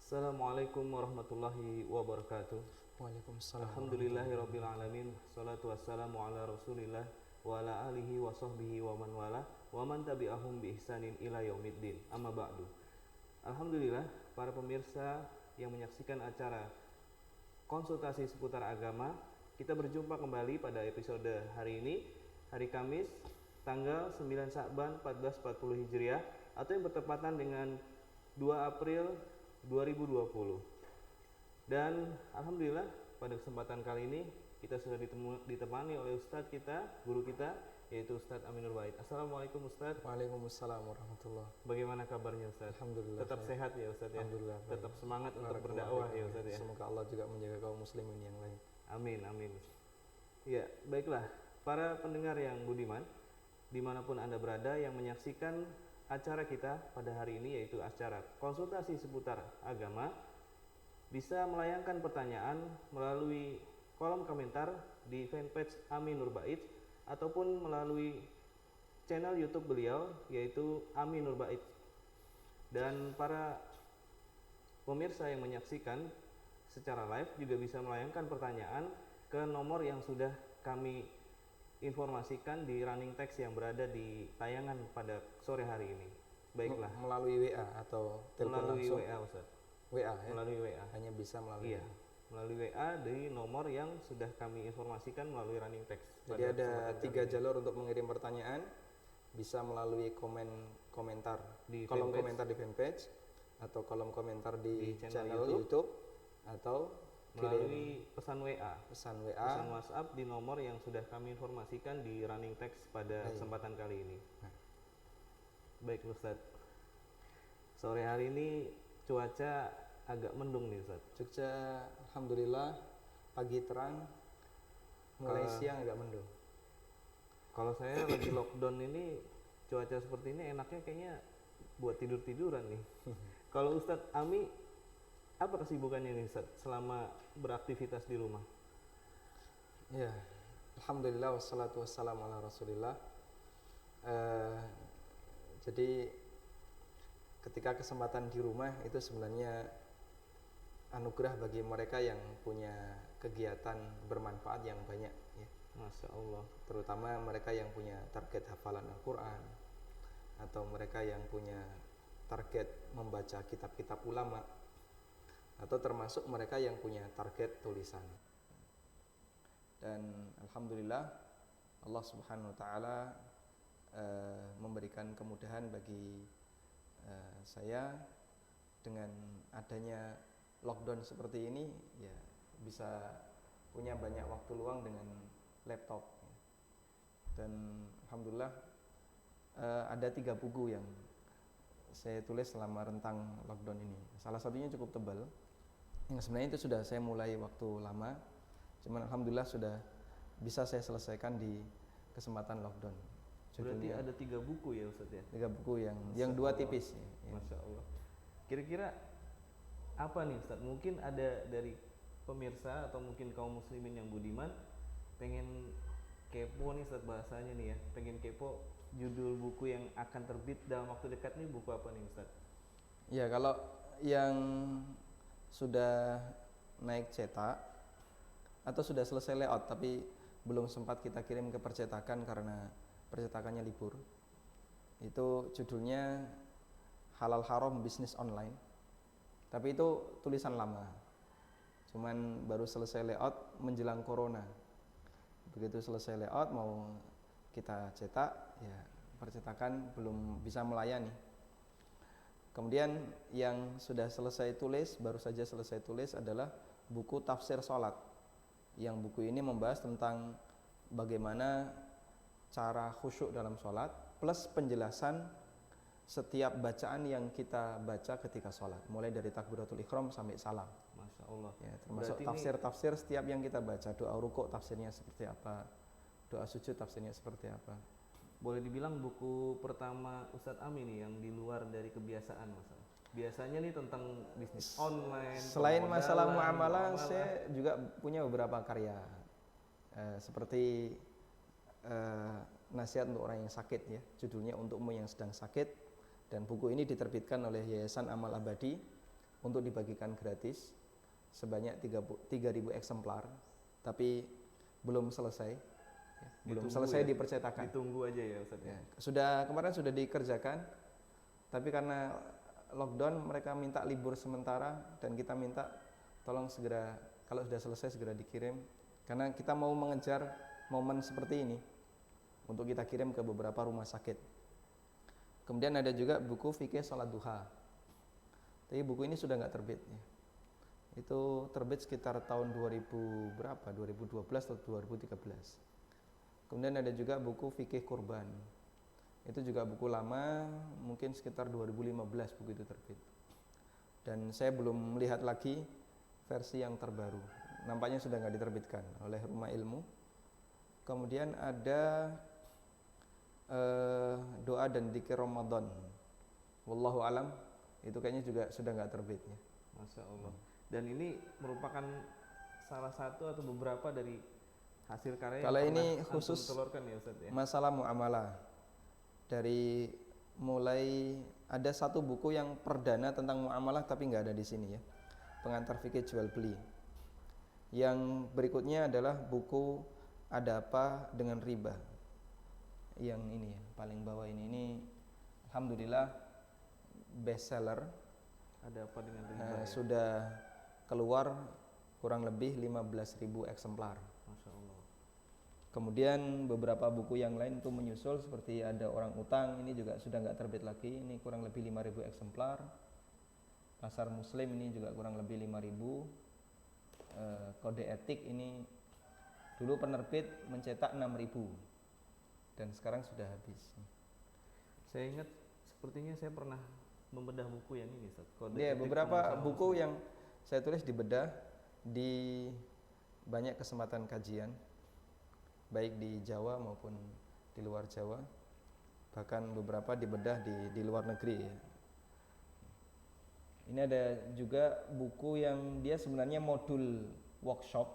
Assalamualaikum warahmatullahi wabarakatuh. Waalaikumsalam. Alhamdulillahirabbil alamin. Shalatu wassalamu ala Rasulillah wa ala alihi wa sahbihi wa man wala wa man tabi'ahum bi ihsanin ila yaumiddin. Amma ba'du. Alhamdulillah, para pemirsa yang menyaksikan acara konsultasi seputar agama, kita berjumpa kembali pada episode hari ini, hari Kamis, tanggal 9 Sya'ban 1440 Hijriah atau yang bertepatan dengan 2 April 2020. Dan alhamdulillah pada kesempatan kali ini kita sudah ditemani oleh Ustadz kita, guru kita, yaitu Ustadz Amin Nurbait. Assalamualaikum Ustadz. Waalaikumsalam warahmatullahi. Bagaimana kabarnya Ustadz? Alhamdulillah. Tetap sehat ya Ustadz ya? Alhamdulillah. Tetap semangat untuk berdakwah ya Ustadz ya? Semoga Allah juga menjaga kaum muslimin yang lain. Amin, amin. Ya, baiklah. Para pendengar yang budiman, dimanapun Anda berada yang menyaksikan acara kita pada hari ini, yaitu acara konsultasi seputar agama, bisa melayangkan pertanyaan melalui kolom komentar di fanpage Amin Nurbait ataupun melalui channel YouTube beliau, yaitu Amin Nurbait. Dan para pemirsa yang menyaksikan secara live juga bisa melayangkan pertanyaan ke nomor yang sudah kami informasikan di running text yang berada di tayangan pada sore hari ini. Baiklah. Melalui WA atau telepon langsung? Melalui WA Ustaz. WA ya? Melalui WA. Hanya bisa melalui Iya. Melalui WA di nomor yang sudah kami informasikan melalui running text. Jadi ada 3 jalur untuk mengirim pertanyaan. Bisa melalui komentar di kolom fanpage. Komentar di fanpage atau kolom komentar di channel YouTube atau melalui pesan WA, pesan WhatsApp di nomor yang sudah kami informasikan di running text pada kesempatan kali ini. Baik Ustadz, sore hari ini cuaca agak mendung nih Ustadz. Jogja alhamdulillah pagi terang, mulai siang agak mendung. Kalau saya lagi lockdown ini, cuaca seperti ini enaknya kayaknya buat tidur-tiduran nih. Kalau Ustadz Ami, apa kesibukannya nih Ustaz selama beraktivitas di rumah? Ya, alhamdulillah wassalatu wassalamu ala Rasulillah. Jadi ketika kesempatan di rumah itu sebenarnya anugerah bagi mereka yang punya kegiatan bermanfaat yang banyak ya. Masya Allah. Terutama mereka yang punya target hafalan Al-Quran atau mereka yang punya target membaca kitab-kitab ulama, atau termasuk mereka yang punya target tulisan. Dan alhamdulillah Allah Subhanahu wa taala memberikan kemudahan bagi saya dengan adanya lockdown seperti ini, ya bisa punya banyak waktu luang dengan laptop. Dan alhamdulillah ada 3 buku yang saya tulis selama rentang lockdown ini. Salah satunya cukup tebal, yang sebenarnya itu sudah saya mulai waktu lama, cuman alhamdulillah sudah bisa saya selesaikan di kesempatan lockdown. Berarti ada 3 buku ya Ustaz ya? 3 buku yang 2 tipis ya. Masya Allah. Kira-kira apa nih Ustaz? Mungkin ada dari pemirsa atau mungkin kaum muslimin yang budiman pengen kepo nih Ustaz bahasanya nih ya, pengen kepo judul buku yang akan terbit dalam waktu dekat nih, buku apa nih Ustaz? Ya, kalau yang sudah naik cetak atau sudah selesai layout tapi belum sempat kita kirim ke percetakan karena percetakannya libur, itu judulnya Halal Haram Bisnis Online, tapi itu tulisan lama, cuman baru selesai layout menjelang corona. Begitu selesai layout mau kita cetak, ya percetakan belum bisa melayani. Kemudian yang sudah selesai tulis, baru saja selesai tulis adalah buku tafsir sholat, yang buku ini membahas tentang bagaimana cara khusyuk dalam sholat plus penjelasan setiap bacaan yang kita baca ketika sholat, mulai dari takbiratul ihram sampai salam. Masya Allah. Ya, termasuk tafsir-tafsir setiap yang kita baca, doa rukuk tafsirnya seperti apa, doa sujud tafsirnya seperti apa. Boleh dibilang buku pertama Ustadz Amin nih yang di luar dari kebiasaan Mas. Biasanya nih tentang bisnis online. Selain masalah muamalah, saya juga punya beberapa karya seperti nasihat untuk orang yang sakit ya, judulnya Untukmu yang Sedang Sakit, dan buku ini diterbitkan oleh Yayasan Amal Abadi untuk dibagikan gratis sebanyak 3.000 eksemplar, tapi belum selesai, belum Ditunggu selesai ya? dipercetakan. Ditunggu aja ya Ustadz ya. Kemarin sudah dikerjakan, tapi karena lockdown mereka minta libur sementara dan kita minta tolong segera, kalau sudah selesai segera dikirim, karena kita mau mengejar momen seperti ini untuk kita kirim ke beberapa rumah sakit. Kemudian ada juga buku fikih sholat duha, tapi buku ini sudah nggak terbit ya. Itu terbit sekitar tahun 2000 berapa, 2012 atau 2013. Kemudian ada juga buku fikih kurban, itu juga buku lama, mungkin sekitar 2015 buku itu terbit. Dan saya belum melihat lagi versi yang terbaru, nampaknya sudah nggak diterbitkan oleh Rumah Ilmu. Kemudian ada doa dan dzikir Ramadan, wallahu alam, itu kayaknya juga sudah nggak terbit ya. Masya Allah. Dan ini merupakan salah satu atau beberapa dari hasil karya Kalau yang ini pernah khusus antum telurkan ya Ustadz ya. Masalah muamalah, dari mulai ada satu buku yang perdana tentang muamalah tapi nggak ada di sini ya, pengantar fikih jual beli. Yang berikutnya adalah buku Ada Apa Dengan Riba, yang ini ya, paling bawah ini alhamdulillah bestseller. Ada apa dengan riba ya? Sudah keluar kurang lebih 15.000 eksemplar. Masya Allah. Kemudian beberapa buku yang lain itu menyusul, seperti Ada Orang Utang, ini juga sudah nggak terbit lagi, ini kurang lebih 5.000 eksemplar. Pasar Muslim ini juga kurang lebih 5.000. Kode Etik ini dulu penerbit mencetak 6.000 dan sekarang sudah habis. Saya ingat sepertinya saya pernah membedah buku yang ini Ustadz. Kode Ya, Etik beberapa Pengusaha buku Muslim. yang saya tulis dibedah di banyak kesempatan kajian, baik di Jawa maupun di luar Jawa, bahkan beberapa dibedah di luar negeri ya. Ini ada juga buku yang dia sebenarnya modul workshop,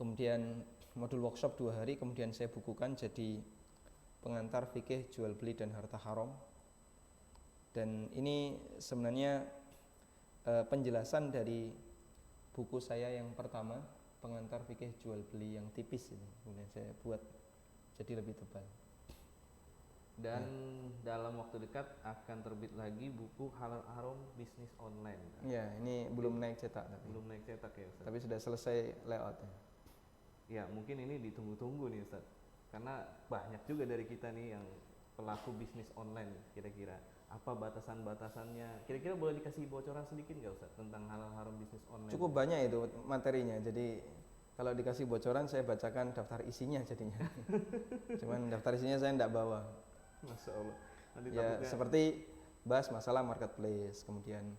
kemudian modul workshop 2 hari, kemudian saya bukukan jadi pengantar fikih jual beli dan harta haram. Dan ini sebenarnya penjelasan dari buku saya yang pertama, pengantar fikih jual beli, yang tipis ini, kemudian saya buat jadi lebih tebal. Dan dalam waktu dekat akan terbit lagi buku Halal Haram Bisnis Online. Ya, ini belum naik cetak tapi. Belum naik cetak ya Ustadz. Tapi sudah selesai layoutnya. Ya mungkin ini ditunggu-tunggu nih Ustadz, karena banyak juga dari kita nih yang pelaku bisnis online. Kira-kira apa batasan-batasannya? Kira-kira boleh dikasih bocoran sedikit nggak Ustadz tentang halal haram bisnis online? Cukup banyak itu materinya, jadi kalau dikasih bocoran saya bacakan daftar isinya jadinya. Cuman daftar isinya saya tidak bawa. Masya Allah. Nanti Ya, takutnya seperti bahas masalah marketplace, kemudian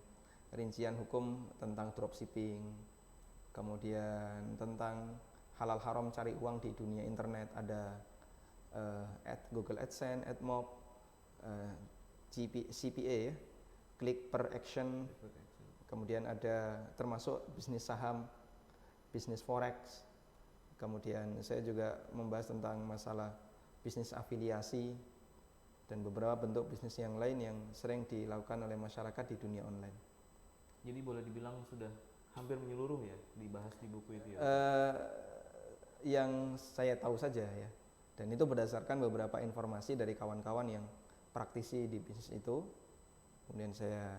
rincian hukum tentang dropshipping, kemudian tentang halal haram cari uang di dunia internet, ada Google AdSense, AdMob, CPA ya, click per action, kemudian ada termasuk bisnis saham, bisnis forex, kemudian saya juga membahas tentang masalah bisnis afiliasi dan beberapa bentuk bisnis yang lain yang sering dilakukan oleh masyarakat di dunia online. Jadi boleh dibilang sudah hampir menyeluruh ya dibahas di buku itu ya? Yang saya tahu saja ya, dan itu berdasarkan beberapa informasi dari kawan-kawan yang praktisi di bisnis itu. Kemudian saya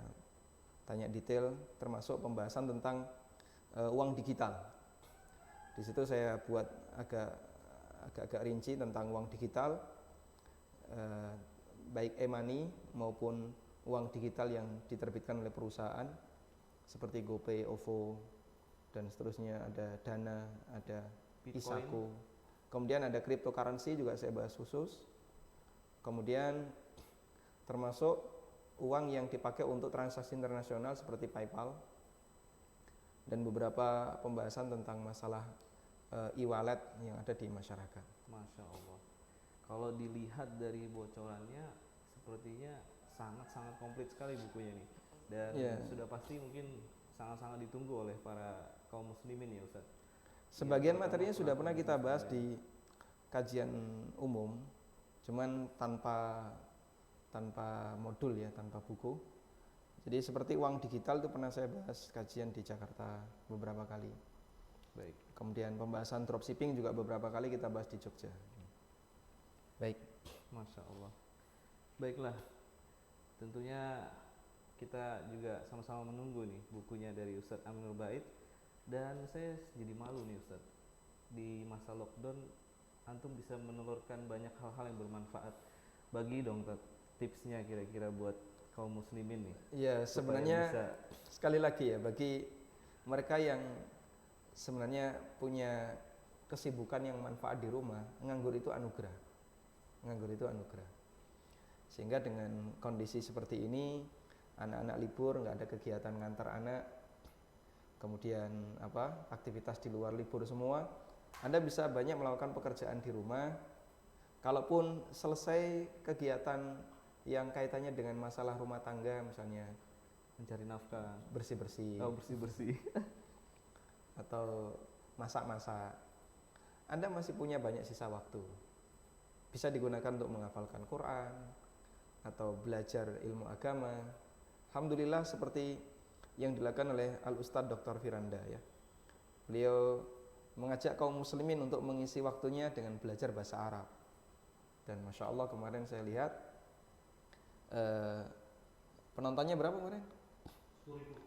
tanya detail, termasuk pembahasan tentang uang digital. Di situ saya buat agak rinci tentang uang digital, baik e-money maupun uang digital yang diterbitkan oleh perusahaan seperti GoPay, OVO, dan seterusnya, ada Dana, ada Bitcoin. Isaku. Kemudian ada cryptocurrency juga saya bahas khusus. Kemudian termasuk uang yang dipakai untuk transaksi internasional seperti PayPal, dan beberapa pembahasan tentang masalah e-wallet yang ada di masyarakat. Masya Allah. Kalau dilihat dari bocorannya, sepertinya sangat-sangat komplit sekali bukunya nih. Dan sudah pasti mungkin sangat-sangat ditunggu oleh para kaum muslimin ya Ustaz. Sebagian materinya sudah pernah kita bahas di kajian umum, cuman tanpa modul ya, tanpa buku. Jadi seperti uang digital itu pernah saya bahas kajian di Jakarta beberapa kali. Baik. Kemudian pembahasan dropshipping juga beberapa kali kita bahas di Jogja. Baik. Masya Allah. Baiklah, tentunya kita juga sama-sama menunggu nih bukunya dari Ustadz Aminul Bait. Dan saya jadi malu nih Ustadz, di masa lockdown antum bisa menelurkan banyak hal-hal yang bermanfaat. Bagi dong tipsnya kira-kira buat kaum muslimin nih. Ya sebenarnya sekali lagi ya, bagi mereka yang sebenarnya punya kesibukan yang manfaat di rumah, nganggur itu anugerah. Nganggur itu anugerah. Sehingga dengan kondisi seperti ini, anak-anak libur, nggak ada kegiatan ngantar anak, kemudian aktivitas di luar libur semua, Anda bisa banyak melakukan pekerjaan di rumah. Kalaupun selesai kegiatan yang kaitannya dengan masalah rumah tangga, misalnya mencari nafkah, bersih-bersih, bersih-bersih atau masak-masak, Anda masih punya banyak sisa waktu. Bisa digunakan untuk menghafalkan Quran atau belajar ilmu agama. Alhamdulillah seperti yang dilakukan oleh Al-Ustadz Dr. Firanda ya. Beliau mengajak kaum muslimin untuk mengisi waktunya dengan belajar bahasa Arab. Dan Masya Allah kemarin saya lihat penontonnya berapa kemarin?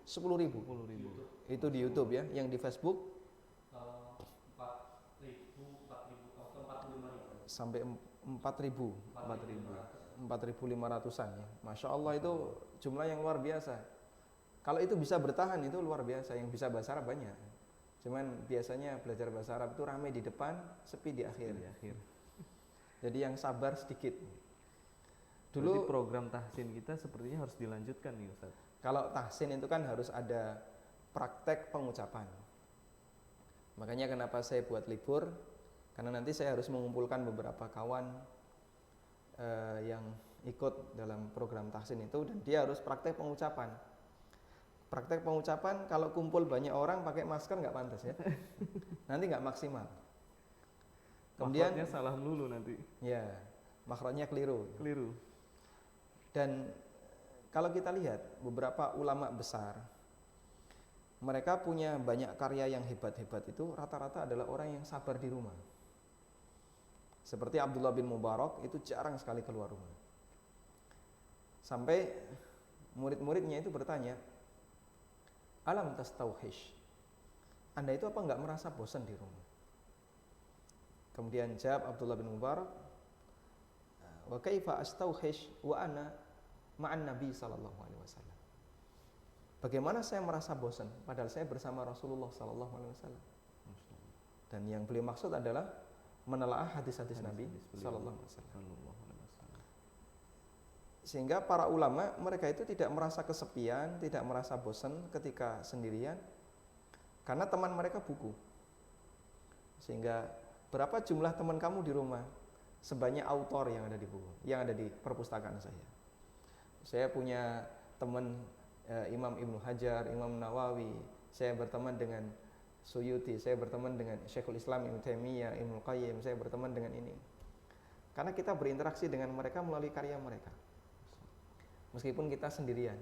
10.000. Itu di YouTube ya. Yang di Facebook 4.000 sampai 4.500-an ya. Masya Allah itu jumlah yang luar biasa. Kalau itu bisa bertahan itu luar biasa. Yang bisa bahasa Arab banyak. Cuman biasanya belajar bahasa Arab itu ramai di depan, sepi di akhir. Jadi yang sabar sedikit. Dulu berarti program tahsin kita sepertinya harus dilanjutkan nih Ustaz. Kalau tahsin itu kan harus ada praktek pengucapan. Makanya kenapa saya buat libur, karena nanti saya harus mengumpulkan beberapa kawan yang ikut dalam program tahsin itu, dan dia harus praktek pengucapan. Praktek pengucapan kalau kumpul banyak orang pakai masker nggak pantas ya, nanti nggak maksimal. Kemudian makhrajnya salah melulu nanti. Ya, makhrajnya keliru. Dan kalau kita lihat beberapa ulama besar, mereka punya banyak karya yang hebat-hebat itu rata-rata adalah orang yang sabar di rumah. Seperti Abdullah bin Mubarak itu jarang sekali keluar rumah. Sampai murid-muridnya itu bertanya, alam tastauhish, Anda itu apa enggak merasa bosan di rumah? Kemudian jawab Abdullah bin Mubarak, wa kaifa astauhish wa ana ma'an Nabi sallallahu alaihi wasallam. Bagaimana saya merasa bosan padahal saya bersama Rasulullah sallallahu alaihi wasallam. Dan yang beliau maksud adalah menelaah hadis-hadis Nabi sallallahu alaihi wasallam. Sehingga para ulama mereka itu tidak merasa kesepian, tidak merasa bosan ketika sendirian karena teman mereka buku. Sehingga berapa jumlah teman kamu di rumah? Sebanyak autor yang ada di buku, yang ada di perpustakaan saya. Saya punya teman Imam Ibnu Hajar, Imam Nawawi, saya berteman dengan Suyuti, saya berteman dengan Syekhul Islam Ibnu Taimiyah, Ibnu Qayyim, saya berteman dengan ini. Karena kita berinteraksi dengan mereka melalui karya mereka. Meskipun kita sendirian,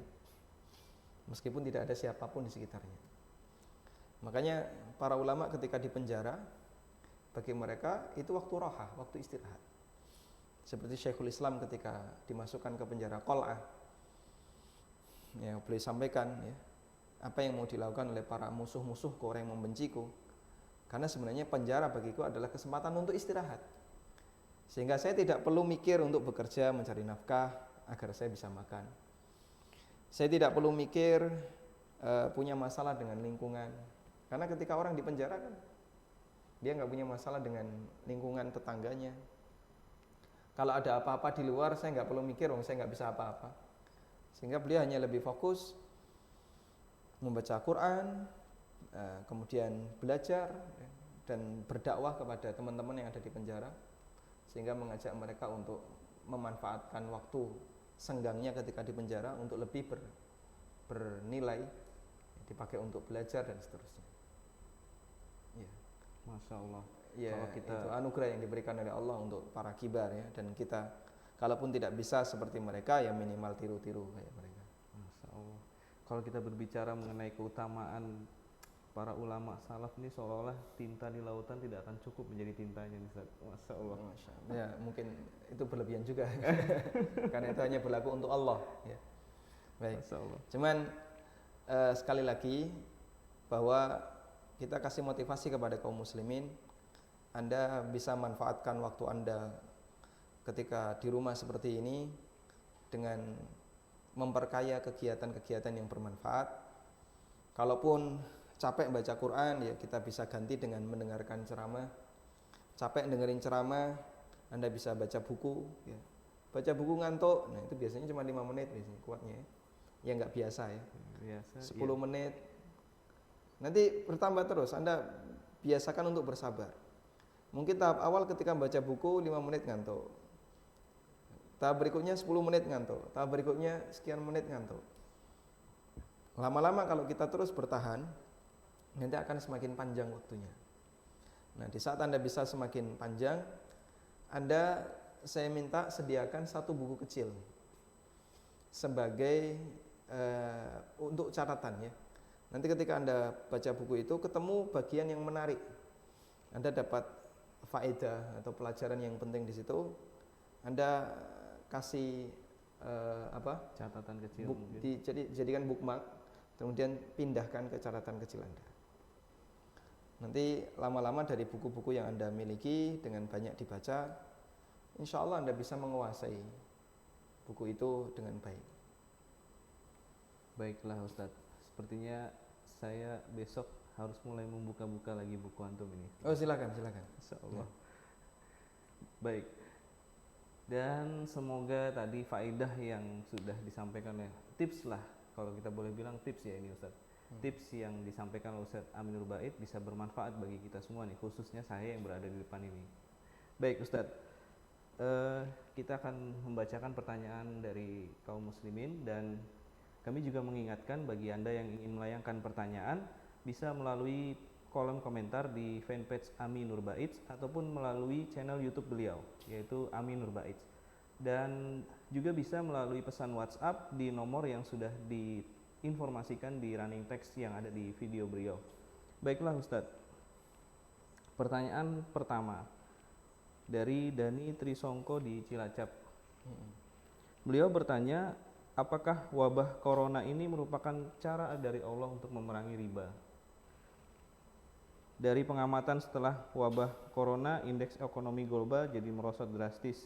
meskipun tidak ada siapapun di sekitarnya. Makanya para ulama ketika di penjara, bagi mereka itu waktu rohah, waktu istirahat. Seperti Syekhul Islam ketika dimasukkan ke penjara Qal'ah, ya boleh sampaikan ya, apa yang mau dilakukan oleh para musuh-musuhku, orang yang membenciku. Karena sebenarnya penjara bagiku adalah kesempatan untuk istirahat. Sehingga saya tidak perlu mikir untuk bekerja mencari nafkah agar saya bisa makan. Saya tidak perlu mikir punya masalah dengan lingkungan. Karena ketika orang di penjara kan dia nggak punya masalah dengan lingkungan tetangganya. Kalau ada apa-apa di luar saya nggak perlu mikir, saya nggak bisa apa-apa. Sehingga beliau hanya lebih fokus membaca Quran, kemudian belajar dan berdakwah kepada teman-teman yang ada di penjara, sehingga mengajak mereka untuk memanfaatkan waktu senggangnya ketika di penjara untuk lebih bernilai, dipakai untuk belajar dan seterusnya. Ya. Masya Allah. Ya, kalau kita itu anugerah yang diberikan oleh Allah untuk para kibar ya, dan kita kalaupun tidak bisa seperti mereka ya minimal tiru-tiru kayak mereka. Masya Allah. kalau kita berbicara mengenai keutamaan para ulama salaf ini seolah-olah tinta di lautan tidak akan cukup menjadi tintanya Ustaz. Masya Allah. Masya Allah. Ya mungkin itu berlebihan juga karena itu hanya berlaku untuk Allah ya. Baik. Masya Allah. Cuman sekali lagi bahwa kita kasih motivasi kepada kaum muslimin, Anda bisa manfaatkan waktu Anda ketika di rumah seperti ini dengan memperkaya kegiatan-kegiatan yang bermanfaat. Kalaupun capek baca Quran, ya kita bisa ganti dengan mendengarkan ceramah. Capek dengerin ceramah, Anda bisa baca buku ya. Baca buku ngantuk, nah itu biasanya cuma 5 menit biasanya kuatnya ya nggak biasa ya. Biasa, 10 menit nanti bertambah terus. Anda biasakan untuk bersabar. Mungkin tahap awal ketika baca buku 5 menit ngantuk, tahap berikutnya 10 menit ngantuk, tahap berikutnya sekian menit ngantuk. Lama-lama kalau kita terus bertahan, nanti akan semakin panjang waktunya. Nah, di saat Anda bisa semakin panjang, saya minta sediakan 1 buku kecil sebagai untuk catatan ya. Nanti ketika Anda baca buku itu ketemu bagian yang menarik, Anda dapat faedah atau pelajaran yang penting di situ, Anda kasih catatan kecil jadikan bookmark, kemudian pindahkan ke catatan kecil Anda. Nanti lama-lama dari buku-buku yang Anda miliki dengan banyak dibaca, insya Allah Anda bisa menguasai buku itu dengan baik. Baiklah Ustadz, sepertinya saya besok harus mulai membuka-buka lagi buku antum ini. Oh silakan. Insya Allah. Baik. Dan semoga tadi faedah yang sudah disampaikan ya, tips lah kalau kita boleh bilang tips ya ini Ustadz. Tips yang disampaikan oleh Ustadz Amin Nurbait bisa bermanfaat bagi kita semua nih, khususnya saya yang berada di depan ini. Baik Ustadz, kita akan membacakan pertanyaan dari kaum muslimin, dan kami juga mengingatkan bagi Anda yang ingin melayangkan pertanyaan bisa melalui kolom komentar di fanpage Amin Nurbait ataupun melalui channel YouTube beliau yaitu Amin Nurbait, dan juga bisa melalui pesan WhatsApp di nomor yang sudah diinformasikan di running text yang ada di video beliau. Baiklah Ustadz, pertanyaan pertama dari Dani Trisongko di Cilacap. Beliau bertanya, apakah wabah corona ini merupakan cara dari Allah untuk memerangi riba? Dari pengamatan setelah wabah corona, indeks ekonomi global jadi merosot drastis.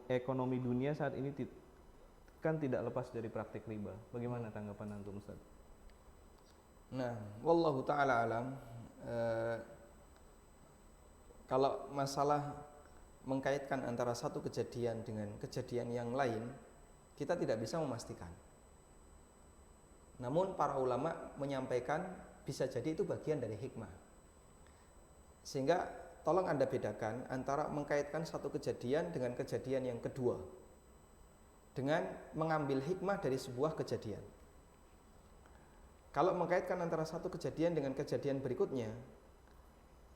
Ekonomi dunia saat ini kan tidak lepas dari praktik riba. Bagaimana tanggapan antum Ustaz? Nah, wallahu taala alam. Kalau masalah mengkaitkan antara satu kejadian dengan kejadian yang lain, kita tidak bisa memastikan. Namun para ulama menyampaikan bisa jadi itu bagian dari hikmah. Sehingga tolong Anda bedakan antara mengkaitkan satu kejadian dengan kejadian yang kedua, dengan mengambil hikmah dari sebuah kejadian. Kalau mengkaitkan antara satu kejadian dengan kejadian berikutnya,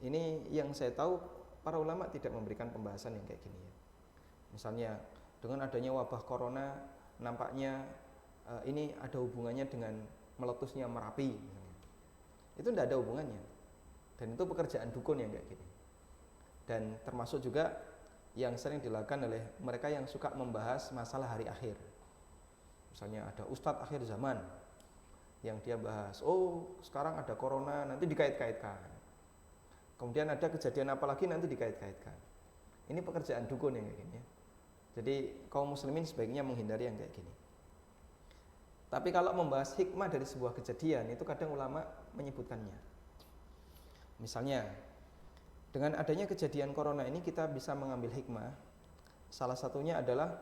ini yang saya tahu para ulama tidak memberikan pembahasan yang kayak gini ya. Misalnya dengan adanya wabah corona, nampaknya ini ada hubungannya dengan meletusnya Merapi misalnya. Itu tidak ada hubungannya, dan itu pekerjaan dukun yang kayak gini. Dan termasuk juga yang sering dilakukan oleh mereka yang suka membahas masalah hari akhir. Misalnya ada Ustadz akhir zaman yang dia bahas, oh sekarang ada corona, nanti dikait-kaitkan. Kemudian ada kejadian apa lagi, nanti dikait-kaitkan. Ini pekerjaan dukun yang kayak gini ya. Jadi kaum muslimin sebaiknya menghindari yang kayak gini. Tapi kalau membahas hikmah dari sebuah kejadian, itu kadang ulama menyebutkannya. Misalnya, dengan adanya kejadian corona ini kita bisa mengambil hikmah. Salah satunya adalah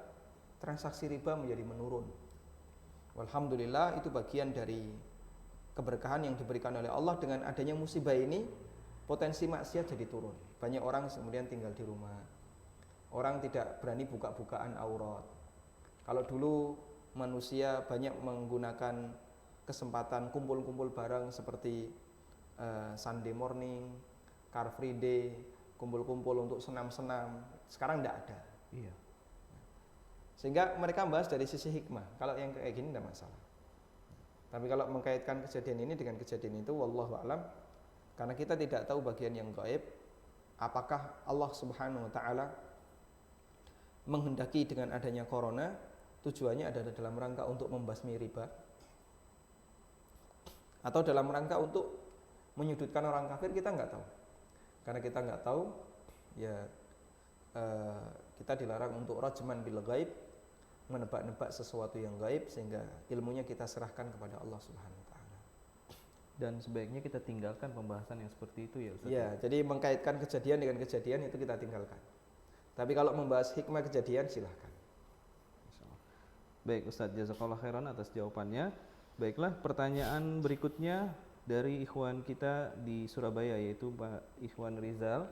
transaksi riba menjadi menurun. Alhamdulillah, itu bagian dari keberkahan yang diberikan oleh Allah. Dengan adanya musibah ini, potensi maksiat jadi turun. Banyak orang kemudian tinggal di rumah. Orang tidak berani buka-bukaan aurat. Kalau dulu manusia banyak menggunakan kesempatan kumpul-kumpul bareng seperti Sunday morning, Car Free Day, kumpul-kumpul untuk senam-senam. Sekarang tidak ada. Iya. Sehingga mereka membahas dari sisi hikmah. Kalau yang kayak gini tidak masalah. Tapi kalau mengkaitkan kejadian ini dengan kejadian itu, wallahu alam, karena kita tidak tahu bagian yang gaib, apakah Allah Subhanahu wa taala menghendaki dengan adanya corona tujuannya adalah dalam rangka untuk membasmi riba atau dalam rangka untuk menyudutkan orang kafir, kita nggak tahu. Karena kita nggak tahu, ya kita dilarang untuk rajman bil ghaib, menebak-nebak sesuatu yang gaib, sehingga ilmunya kita serahkan kepada Allah Subhanahu wa taala. Dan sebaiknya kita tinggalkan pembahasan yang seperti itu ya Ustaz. Ya, jadi mengkaitkan kejadian dengan kejadian itu kita tinggalkan. Tapi kalau membahas hikmah kejadian silahkan. Baik Ustaz, jazakallah khairan atas jawabannya. Baiklah, pertanyaan berikutnya dari ikhwan kita di Surabaya, yaitu Pak Ikhwan Rizal.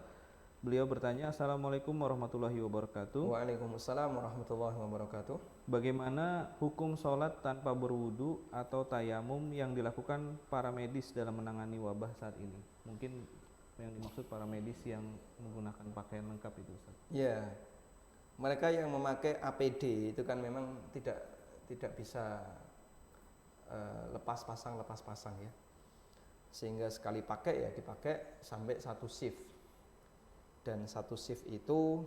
Beliau bertanya, Assalamualaikum warahmatullahi wabarakatuh. Waalaikumsalam warahmatullahi wabarakatuh. Bagaimana hukum sholat tanpa berwudu atau tayamum yang dilakukan para medis dalam menangani wabah saat ini? Mungkin yang dimaksud para medis yang menggunakan pakaian lengkap itu Ustaz. Ya, mereka yang memakai APD itu kan memang tidak bisa lepas pasang ya, sehingga sekali pakai ya dipakai sampai satu shift, dan satu shift itu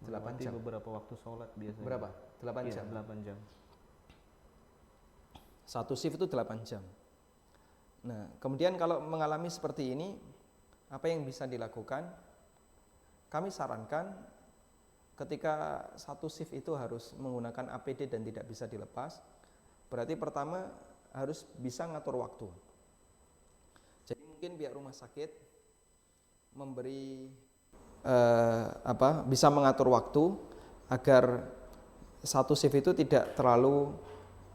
8 jam. Beberapa waktu sholat biasanya. Berapa? 8 jam. 8 jam. Satu shift itu 8 jam. Nah, kemudian kalau mengalami seperti ini, apa yang bisa dilakukan? Kami sarankan ketika satu shift itu harus menggunakan APD dan tidak bisa dilepas, berarti pertama harus bisa ngatur waktu. Jadi mungkin pihak rumah sakit memberi bisa mengatur waktu agar satu shift itu tidak terlalu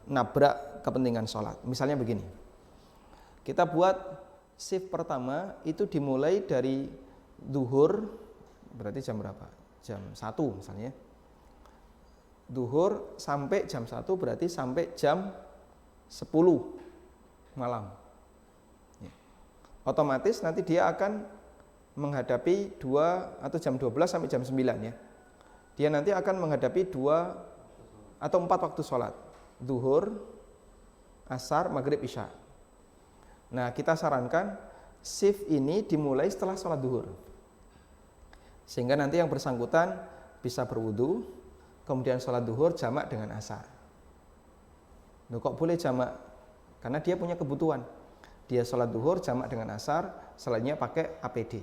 nabrak kepentingan sholat. Misalnya begini, kita buat shift pertama itu dimulai dari duhur, berarti jam berapa? Jam 1 misalnya. Duhur sampai jam 1 berarti sampai jam 10 malam. Otomatis nanti dia akan menghadapi 2 atau jam 12 sampai jam 9 ya. Dia nanti akan menghadapi 2 atau 4 waktu sholat. Duhur, asar, maghrib, isya. Nah, kita sarankan shift ini dimulai setelah sholat duhur, sehingga nanti yang bersangkutan bisa berwudu, kemudian sholat duhur jamak dengan asar. Loh, kok boleh jamak? Karena dia punya kebutuhan. Dia sholat duhur jamak dengan asar, selainnya pakai APD.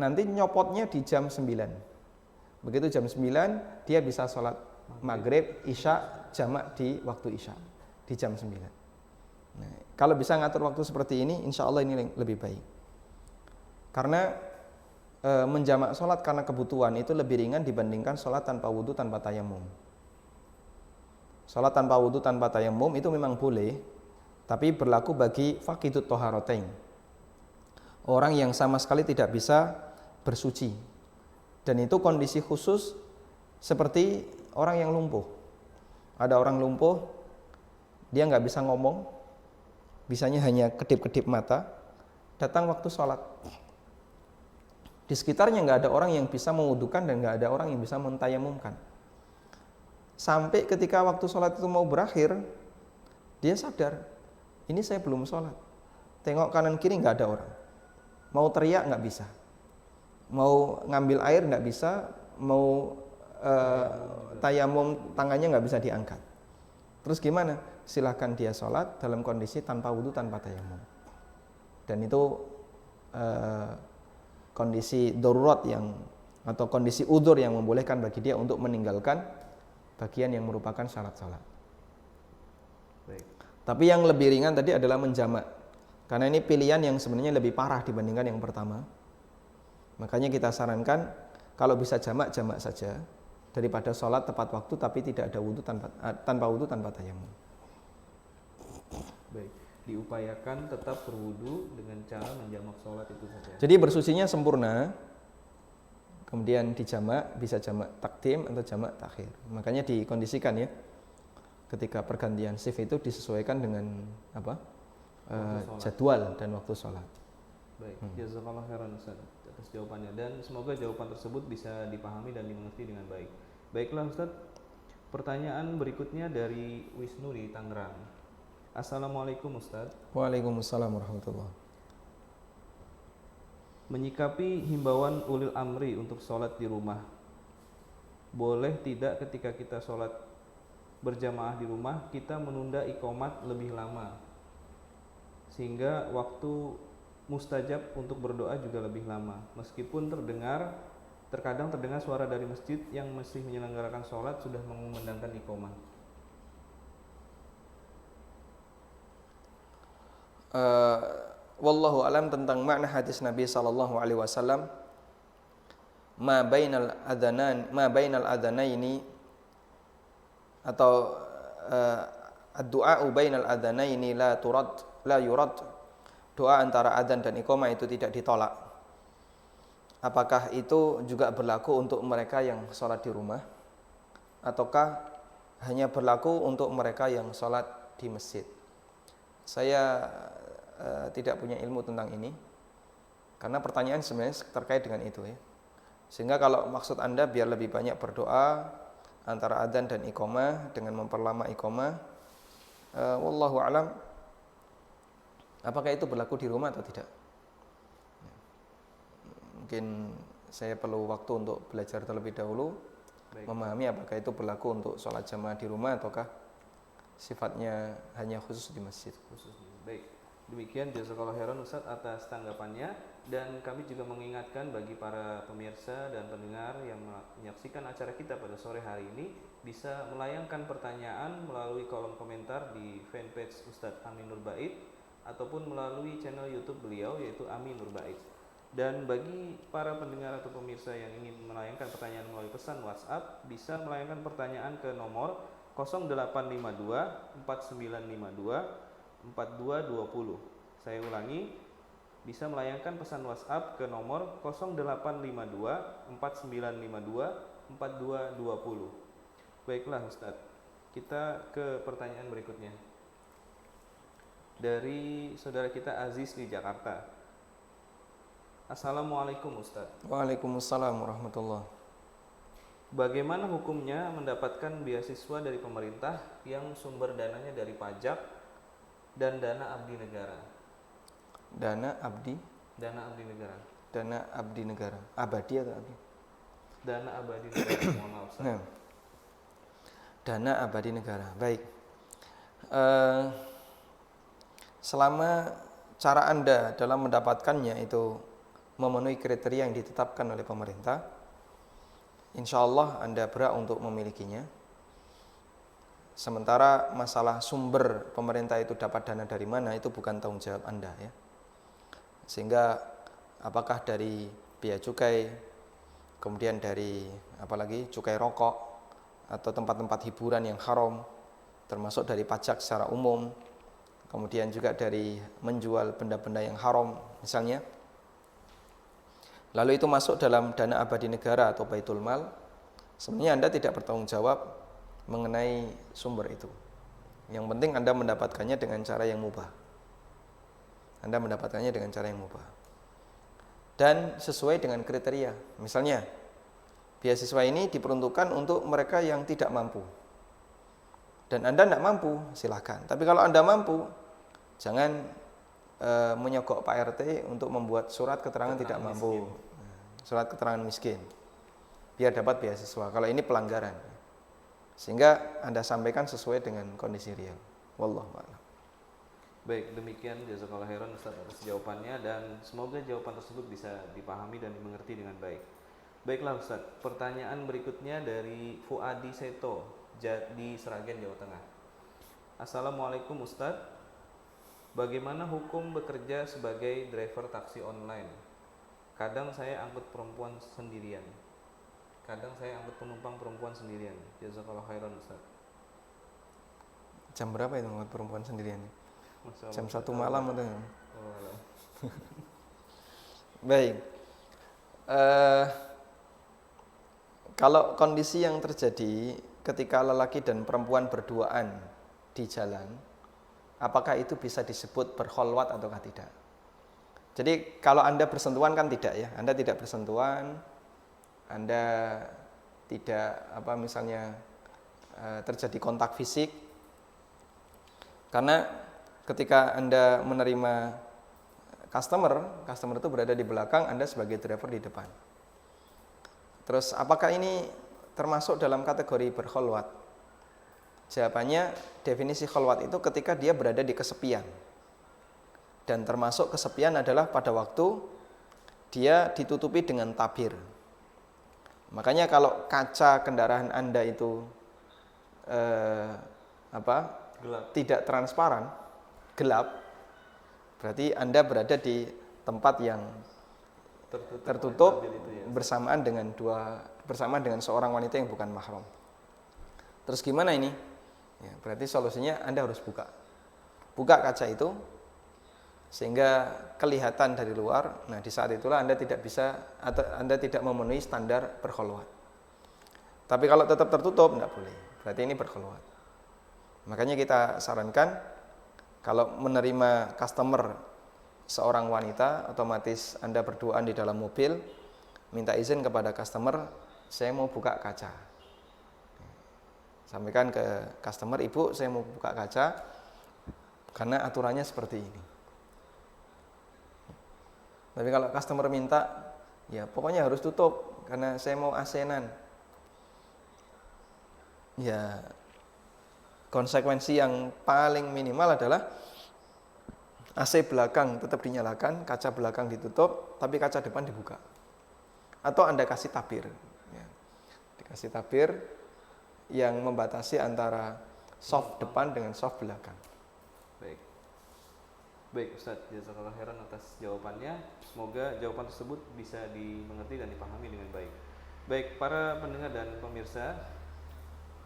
Nanti nyopotnya di jam 9. Begitu jam 9, dia bisa sholat maghrib, isya, jamak di waktu isya, di jam 9. Nah, kalau bisa ngatur waktu seperti ini, insya Allah ini lebih baik. Karena menjamak sholat karena kebutuhan itu lebih ringan dibandingkan sholat tanpa wudhu tanpa tayamum. Sholat tanpa wudhu tanpa tayamum itu memang boleh, tapi berlaku bagi faqidut thaharatain, orang yang sama sekali tidak bisa bersuci. Dan itu kondisi khusus seperti orang yang lumpuh. Ada orang lumpuh, dia nggak bisa ngomong, bisanya hanya kedip-kedip mata, datang waktu sholat. Di sekitarnya nggak ada orang yang bisa mewudukan dan nggak ada orang yang bisa mentayamumkan. Sampai ketika waktu sholat itu mau berakhir, dia sadar, ini saya belum sholat. Tengok kanan kiri nggak ada orang. Mau teriak nggak bisa. Mau ngambil air nggak bisa. Mau tayamum tangannya nggak bisa diangkat. Terus gimana? Silahkan dia sholat dalam kondisi tanpa wudhu, tanpa tayamum. Dan itu kondisi darurat atau kondisi udzur yang membolehkan bagi dia untuk meninggalkan bagian yang merupakan syarat salat. Baik. Tapi yang lebih ringan tadi adalah menjamak, karena ini pilihan yang sebenarnya lebih parah dibandingkan yang pertama. Makanya kita sarankan kalau bisa jamak saja daripada sholat tepat waktu tapi tidak ada wudhu tanpa wudhu tanpa tayamum. Baik, diupayakan tetap berwudu dengan cara menjamak sholat itu saja. Jadi bersucinya sempurna, kemudian dijamak, bisa jamak takdim atau jamak takhir. Makanya dikondisikan ya, ketika pergantian shift itu disesuaikan dengan jadwal dan waktu sholat. Baik, jazakallah khairan Ustaz atas jawabannya, dan semoga jawaban tersebut bisa dipahami dan dimengerti dengan baik. Baiklah Ustaz, pertanyaan berikutnya dari Wisnu di Tangerang. Assalamualaikum Ustadz. Waalaikumsalam warahmatullahi. Menyikapi himbauan ulil amri untuk sholat di rumah, boleh tidak ketika kita sholat berjamaah di rumah kita menunda iqomat lebih lama, sehingga waktu mustajab untuk berdoa juga lebih lama, meskipun terkadang terdengar suara dari masjid yang masih menyelenggarakan sholat sudah mengumandangkan iqomah. Wallahu alam tentang makna hadis Nabi sallallahu alaihi wasallam, ma bainal adhanaini atau ad-du'a bainal adhanaini la yurad. Doa antara adzan dan iqamah itu tidak ditolak. Apakah itu juga berlaku untuk mereka yang sholat di rumah, ataukah hanya berlaku untuk mereka yang sholat di masjid? Saya tidak punya ilmu tentang ini, karena pertanyaan sebenarnya terkait dengan itu ya. Sehingga kalau maksud Anda biar lebih banyak berdoa antara adzan dan iqamah dengan memperlama iqamah, wallahu alam, apakah itu berlaku di rumah atau tidak? Mungkin saya perlu waktu untuk belajar terlebih dahulu. Baik. Memahami apakah itu berlaku untuk sholat jamaah di rumah ataukah sifatnya hanya khusus di masjid. Baik, demikian jazakallahu khairan Ustaz atas tanggapannya, dan kami juga mengingatkan bagi para pemirsa dan pendengar yang menyaksikan acara kita pada sore hari ini bisa melayangkan pertanyaan melalui kolom komentar di fanpage Ustadz Amin Nur Bait ataupun melalui channel YouTube beliau yaitu Amin Nur Bait. Dan bagi para pendengar atau pemirsa yang ingin melayangkan pertanyaan melalui pesan WhatsApp bisa melayangkan pertanyaan ke nomor 0852 4952 4220. Saya ulangi, bisa melayangkan pesan WhatsApp ke nomor 0852 4952 4220. Baiklah Ustadz, kita ke pertanyaan berikutnya. Dari saudara kita Aziz di Jakarta. Assalamualaikum Ustadz. Waalaikumsalam warahmatullahi. Bagaimana hukumnya mendapatkan beasiswa dari pemerintah yang sumber dananya dari pajak dan dana abdi negara? Dana abdi negara. Dana abdi negara. Abadi atau abdi? Dana abadi negara. Mohon maaf. Nah, dana abadi negara. Baik. Selama cara Anda dalam mendapatkannya itu memenuhi kriteria yang ditetapkan oleh pemerintah, insya Allah Anda berhak untuk memilikinya. Sementara masalah sumber pemerintah itu dapat dana dari mana itu bukan tanggung jawab Anda ya. Sehingga apakah dari bea cukai, kemudian dari apalagi cukai rokok atau tempat-tempat hiburan yang haram, termasuk dari pajak secara umum, kemudian juga dari menjual benda-benda yang haram misalnya, lalu itu masuk dalam dana abadi negara atau baitul mal, sebenarnya Anda tidak bertanggung jawab mengenai sumber itu. Yang penting Anda mendapatkannya dengan cara yang mubah. Anda mendapatkannya dengan cara yang mubah. Dan sesuai dengan kriteria. Misalnya, beasiswa ini diperuntukkan untuk mereka yang tidak mampu. Dan Anda tidak mampu, silakan. Tapi kalau Anda mampu, jangan menyogok Pak RT untuk membuat surat keterangan tidak mampu. Surat keterangan miskin. Biar dapat beasiswa. Kalau ini pelanggaran. Sehingga Anda sampaikan sesuai dengan kondisi real. Wallahu a'lam. Baik, demikian jazakallahu khairan Ustaz atas jawabannya, dan semoga jawaban tersebut bisa dipahami dan dimengerti dengan baik. Baiklah Ustaz, pertanyaan berikutnya dari Fuadi Seto di Sragen, Jawa Tengah. Assalamualaikum Ustaz, bagaimana hukum bekerja sebagai driver taksi online? Kadang saya angkut perempuan sendirian. Kadang saya angkut penumpang perempuan sendirian. Jazakallahu khairan Ustaz. Jam berapa itu angkut perempuan sendirian? Jam 1 malam atau? Baik. Kalau kondisi yang terjadi ketika lelaki dan perempuan berduaan di jalan, apakah itu bisa disebut berkholwat ataukah tidak? Jadi kalau Anda bersentuhan kan tidak ya, Anda tidak bersentuhan, Anda tidak misalnya terjadi kontak fisik, karena ketika Anda menerima customer itu berada di belakang, Anda sebagai driver di depan. Terus apakah ini termasuk dalam kategori berkholwat? Jawabannya, definisi kholwat itu ketika dia berada di kesepian. Dan termasuk kesepian adalah pada waktu dia ditutupi dengan tabir. Makanya kalau kaca kendaraan Anda itu Gelap. tidak transparan, gelap, berarti Anda berada di tempat yang tertutup oleh tabir itu ya. bersamaan dengan seorang wanita yang bukan mahram. Terus gimana ini? Ya, berarti solusinya Anda harus buka kaca itu sehingga kelihatan dari luar. Nah, di saat itulah Anda tidak bisa atau Anda tidak memenuhi standar berkholwat. Tapi kalau tetap tertutup tidak boleh. Berarti ini berkholwat. Makanya kita sarankan kalau menerima customer seorang wanita, otomatis Anda berduaan di dalam mobil, minta izin kepada customer, saya mau buka kaca. Sampaikan ke customer, Ibu, saya mau buka kaca karena aturannya seperti ini. Tapi kalau customer minta, ya pokoknya harus tutup karena saya mau AC-nan. Ya, konsekuensi yang paling minimal adalah AC belakang tetap dinyalakan, kaca belakang ditutup, tapi kaca depan dibuka. Atau Anda kasih tabir. Ya. Dikasih tabir yang membatasi antara soft depan dengan soft belakang. Baik Ustadz, jazakallah khairan atas jawabannya. Semoga jawaban tersebut bisa dimengerti dan dipahami dengan baik. Baik para pendengar dan pemirsa,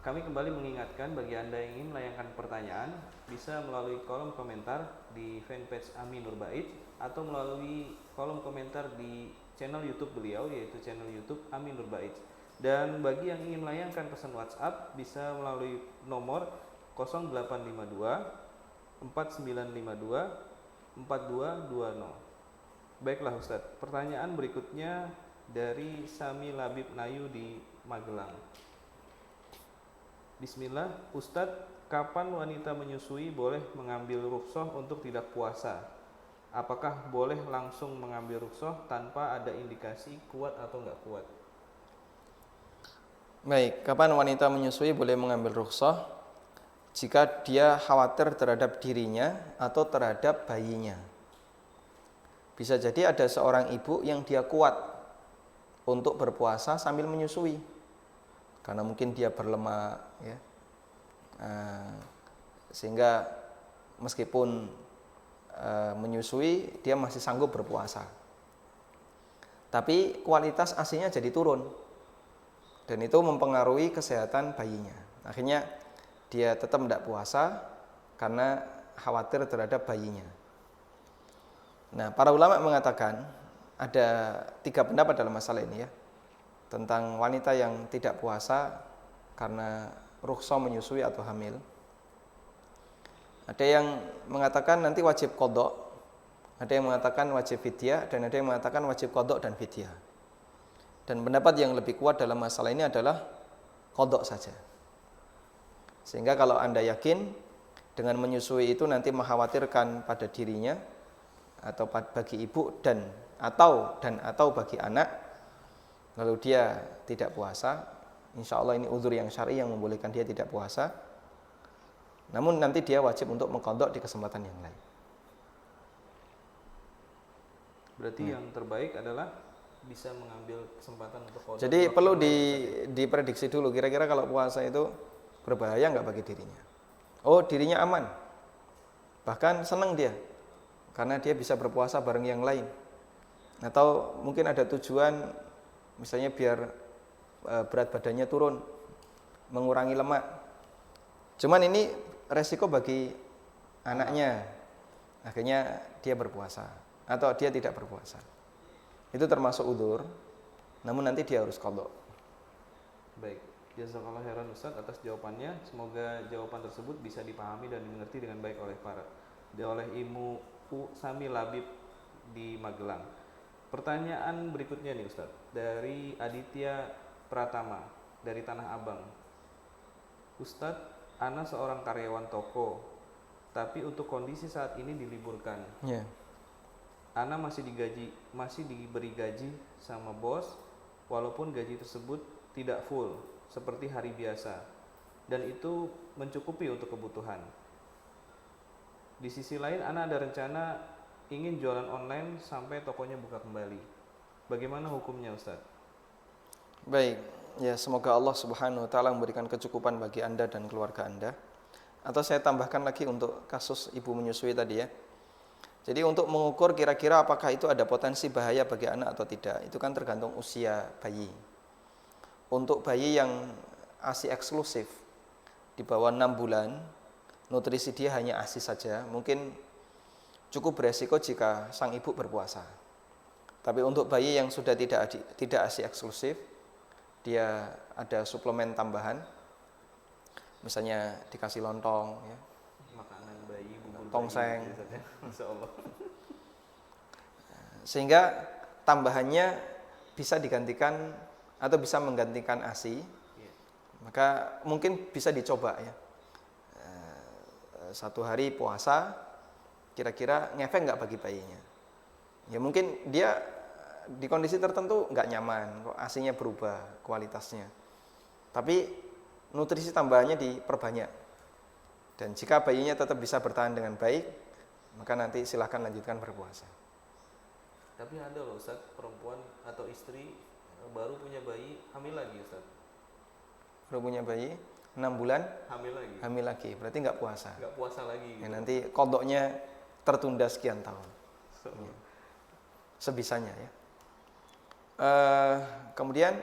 kami kembali mengingatkan bagi Anda yang ingin melayangkan pertanyaan bisa melalui kolom komentar di fanpage Amin Nur Bait atau melalui kolom komentar di channel YouTube beliau, yaitu channel YouTube Amin Nur Bait. Dan bagi yang ingin melayangkan pesan WhatsApp bisa melalui nomor 0852 4952 4220. Baiklah Ustadz, pertanyaan berikutnya dari Sami Labib Nayu di Magelang. Bismillah, Ustadz, kapan wanita menyusui boleh mengambil rukhsah untuk tidak puasa? Apakah boleh langsung mengambil rukhsah tanpa ada indikasi kuat atau enggak kuat? Baik, kapan wanita menyusui boleh mengambil rukhsah? Jika dia khawatir terhadap dirinya atau terhadap bayinya. Bisa jadi ada seorang ibu yang dia kuat untuk berpuasa sambil menyusui. Karena mungkin dia berlemak, ya. Sehingga meskipun menyusui, dia masih sanggup berpuasa. Tapi kualitas ASINya jadi turun. Dan itu mempengaruhi kesehatan bayinya. Akhirnya dia tetap tidak puasa karena khawatir terhadap bayinya. Nah, para ulama mengatakan ada 3 pendapat dalam masalah ini ya. Tentang wanita yang tidak puasa karena rukhsah menyusui atau hamil. Ada yang mengatakan nanti wajib qadha, ada yang mengatakan wajib fidyah, dan ada yang mengatakan wajib qadha dan fidyah. Dan pendapat yang lebih kuat dalam masalah ini adalah qadha saja. Sehingga kalau Anda yakin dengan menyusui itu nanti mengkhawatirkan pada dirinya atau bagi ibu dan atau bagi anak, lalu dia tidak puasa, insya Allah ini uzur yang syar'i yang membolehkan dia tidak puasa. Namun nanti dia wajib untuk mengqadha di kesempatan yang lain. Berarti yang terbaik adalah bisa mengambil kesempatan untuk qadha. Jadi perlu diprediksi dulu kira-kira kalau puasa itu berbahaya nggak bagi dirinya. Oh, dirinya aman, bahkan senang dia karena dia bisa berpuasa bareng yang lain. Atau mungkin ada tujuan misalnya biar berat badannya turun, mengurangi lemak. Cuman ini resiko bagi anaknya, akhirnya dia berpuasa atau dia tidak berpuasa. Itu termasuk udzur, namun nanti dia harus qadha. Baik, jazakallah khairan Ustaz atas jawabannya. Semoga jawaban tersebut bisa dipahami dan dimengerti dengan baik oleh Ibu Sami Labib di Magelang. Pertanyaan berikutnya nih Ustaz, dari Aditya Pratama dari Tanah Abang. Ustaz, ana seorang karyawan toko, tapi untuk kondisi saat ini diliburkan. Ya. Ana masih diberi gaji sama bos, walaupun gaji tersebut tidak full seperti hari biasa, dan itu mencukupi untuk kebutuhan. Di sisi lain, Ana ada rencana ingin jualan online sampai tokonya buka kembali. Bagaimana hukumnya, Ustadz? Baik, ya semoga Allah Subhanahu wa taala memberikan kecukupan bagi Anda dan keluarga Anda. Atau saya tambahkan lagi untuk kasus ibu menyusui tadi ya. Jadi untuk mengukur kira-kira apakah itu ada potensi bahaya bagi anak atau tidak, itu kan tergantung usia bayi. Untuk bayi yang ASI eksklusif di bawah 6 bulan, nutrisi dia hanya ASI saja, mungkin cukup beresiko jika sang ibu berpuasa. Tapi untuk bayi yang sudah tidak ASI eksklusif, dia ada suplemen tambahan, misalnya dikasih lontong, ya, Makanan bayi, bubur tongseng, bayi, gitu, Masya Allah. Sehingga tambahannya bisa digantikan atau bisa menggantikan ASI, maka mungkin bisa dicoba ya. 1 hari puasa, kira-kira ngefek nggak bagi bayinya? Ya mungkin dia di kondisi tertentu nggak nyaman, kok ASI-nya berubah kualitasnya. Tapi nutrisi tambahannya diperbanyak. Dan jika bayinya tetap bisa bertahan dengan baik, maka nanti silahkan lanjutkan berpuasa. Tapi ada loh Ustaz, perempuan atau istri baru punya bayi, hamil lagi Ustaz. Baru punya bayi, 6 bulan, hamil lagi. Berarti nggak puasa. Nggak puasa lagi. Ya, nanti kodoknya tertunda sekian tahun. Ya. Sebisanya ya. Kemudian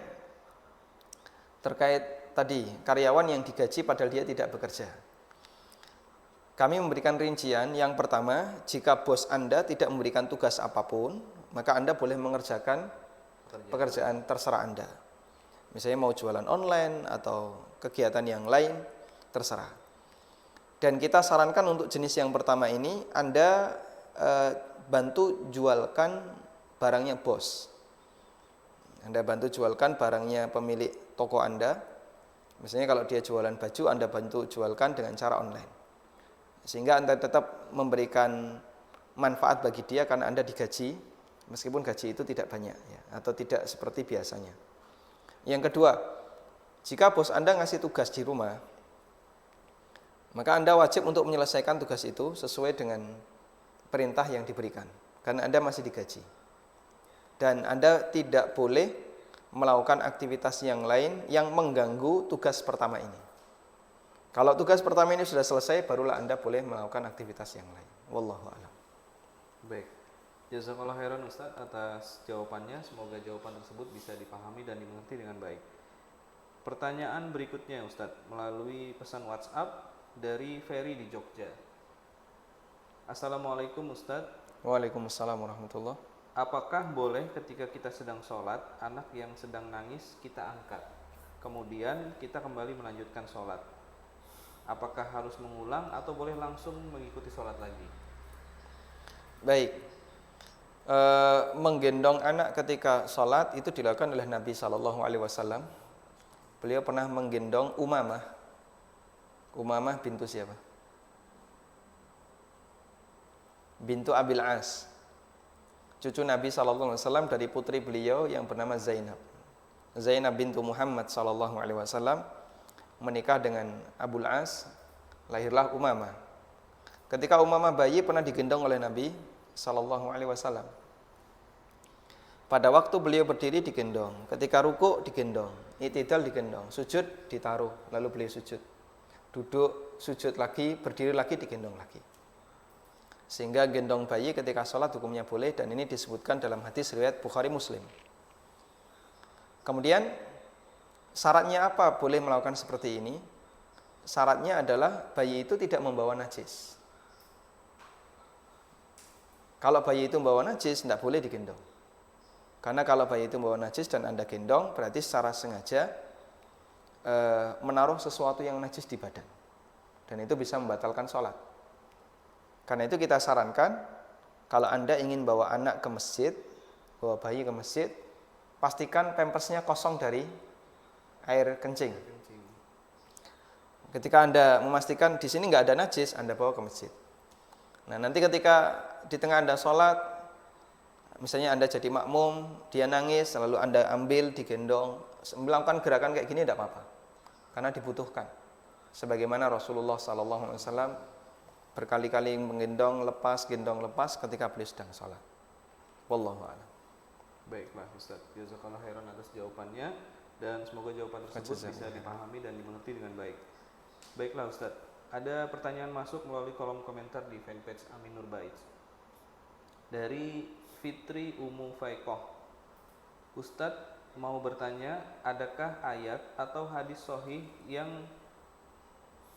terkait tadi karyawan yang digaji padahal dia tidak bekerja. Kami memberikan rincian. Yang pertama, jika bos Anda tidak memberikan tugas apapun, maka Anda boleh mengerjakan pekerjaan terserah Anda. Misalnya mau jualan online atau kegiatan yang lain, terserah. Dan kita sarankan untuk jenis yang pertama ini, Anda bantu jualkan barangnya bos. Anda bantu jualkan barangnya pemilik toko Anda. Misalnya kalau dia jualan baju, Anda bantu jualkan dengan cara online. Sehingga Anda tetap memberikan manfaat bagi dia karena Anda digaji, meskipun gaji itu tidak banyak ya, atau tidak seperti biasanya. Yang kedua, jika bos Anda ngasih tugas di rumah, maka Anda wajib untuk menyelesaikan tugas itu sesuai dengan perintah yang diberikan, karena Anda masih digaji. Dan Anda tidak boleh melakukan aktivitas yang lain yang mengganggu tugas pertama ini. Kalau tugas pertama ini sudah selesai, barulah Anda boleh melakukan aktivitas yang lain. Wallahu a'lam. Baik. Jazakallah khairan Ustaz atas jawabannya. Semoga jawaban tersebut bisa dipahami dan dimengerti dengan baik. Pertanyaan berikutnya Ustaz, melalui pesan WhatsApp dari Ferry di Jogja. Assalamualaikum Ustaz. Waalaikumsalam warahmatullahi. Apakah boleh ketika kita sedang sholat, anak yang sedang nangis kita angkat, kemudian kita kembali melanjutkan sholat? Apakah harus mengulang atau boleh langsung mengikuti sholat lagi? Baik. Menggendong anak ketika sholat itu dilakukan oleh Nabi SAW. Beliau pernah menggendong Umamah. Umamah bintu siapa? Bintu Abil As. Cucu Nabi SAW dari putri beliau yang bernama Zainab. Zainab bintu Muhammad SAW menikah dengan Abul As, lahirlah Umamah. Ketika Umamah bayi pernah digendong oleh Nabi SAW. Pada waktu beliau berdiri digendong, ketika ruku digendong, i'tidal digendong, sujud ditaruh, lalu beliau sujud. Duduk, sujud lagi, berdiri lagi, digendong lagi. Sehingga gendong bayi ketika sholat hukumnya boleh, dan ini disebutkan dalam hadis riwayat Bukhari Muslim. Kemudian syaratnya apa boleh melakukan seperti ini? Syaratnya adalah bayi itu tidak membawa najis. Kalau bayi itu membawa najis, tidak boleh digendong. Karena kalau bayi itu membawa najis dan Anda gendong, berarti secara sengaja menaruh sesuatu yang najis di badan. Dan itu bisa membatalkan sholat. Karena itu kita sarankan, kalau Anda ingin bawa anak ke masjid, bawa bayi ke masjid, pastikan pampersnya kosong dari air kencing. Ketika Anda memastikan di sini nggak ada najis, Anda bawa ke masjid. Nah, nanti ketika di tengah Anda sholat, misalnya Anda jadi makmum, dia nangis, lalu Anda ambil, digendong, melakukan gerakan kayak gini tidak apa-apa, karena dibutuhkan. Sebagaimana Rasulullah SAW berkali-kali menggendong lepas, gendong lepas ketika beliau sedang sholat. Wallahu a'lam. Baiklah Ustaz, jazakallah khairan atas jawabannya dan semoga jawaban tersebut bisa dipahami dan dimengerti dengan baik. Baiklah Ustaz, ada pertanyaan masuk melalui kolom komentar di fanpage Amin Nur Bait dari Fitri Umu Faikoh. Ustadz mau bertanya, adakah ayat atau hadis sahih yang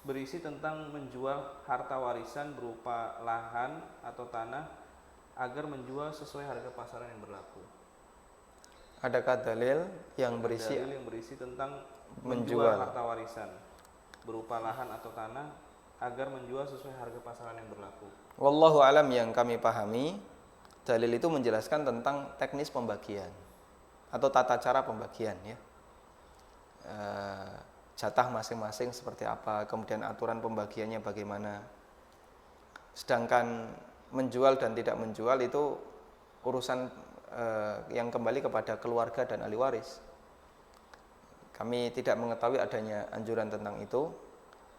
berisi tentang menjual harta warisan berupa lahan atau tanah agar menjual sesuai harga pasaran yang berlaku? Adakah dalil yang berisi tentang menjual harta warisan berupa lahan atau tanah agar menjual sesuai harga pasaran yang berlaku? Wallahu alam, yang kami pahami, dalil itu menjelaskan tentang teknis pembagian atau tata cara pembagian, ya. Jatah masing-masing seperti apa, kemudian aturan pembagiannya bagaimana. Sedangkan menjual dan tidak menjual itu urusan yang kembali kepada keluarga dan ahli waris. Kami tidak mengetahui adanya anjuran tentang itu.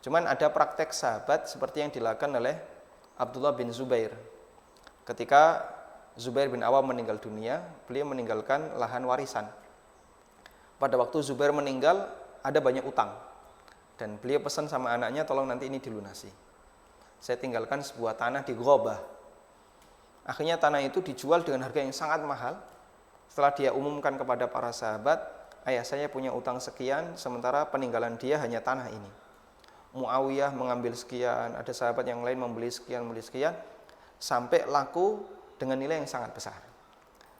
Cuman ada praktek sahabat seperti yang dilakukan oleh Abdullah bin Zubair. Ketika Zubair bin Awam meninggal dunia, beliau meninggalkan lahan warisan. Pada waktu Zubair meninggal, ada banyak utang. Dan beliau pesan sama anaknya, tolong nanti ini dilunasi. Saya tinggalkan sebuah tanah di Ghobah. Akhirnya tanah itu dijual dengan harga yang sangat mahal. Setelah dia umumkan kepada para sahabat, ayah saya punya utang sekian, sementara peninggalan dia hanya tanah ini. Muawiyah mengambil sekian, ada sahabat yang lain membeli sekian, sampai laku dengan nilai yang sangat besar.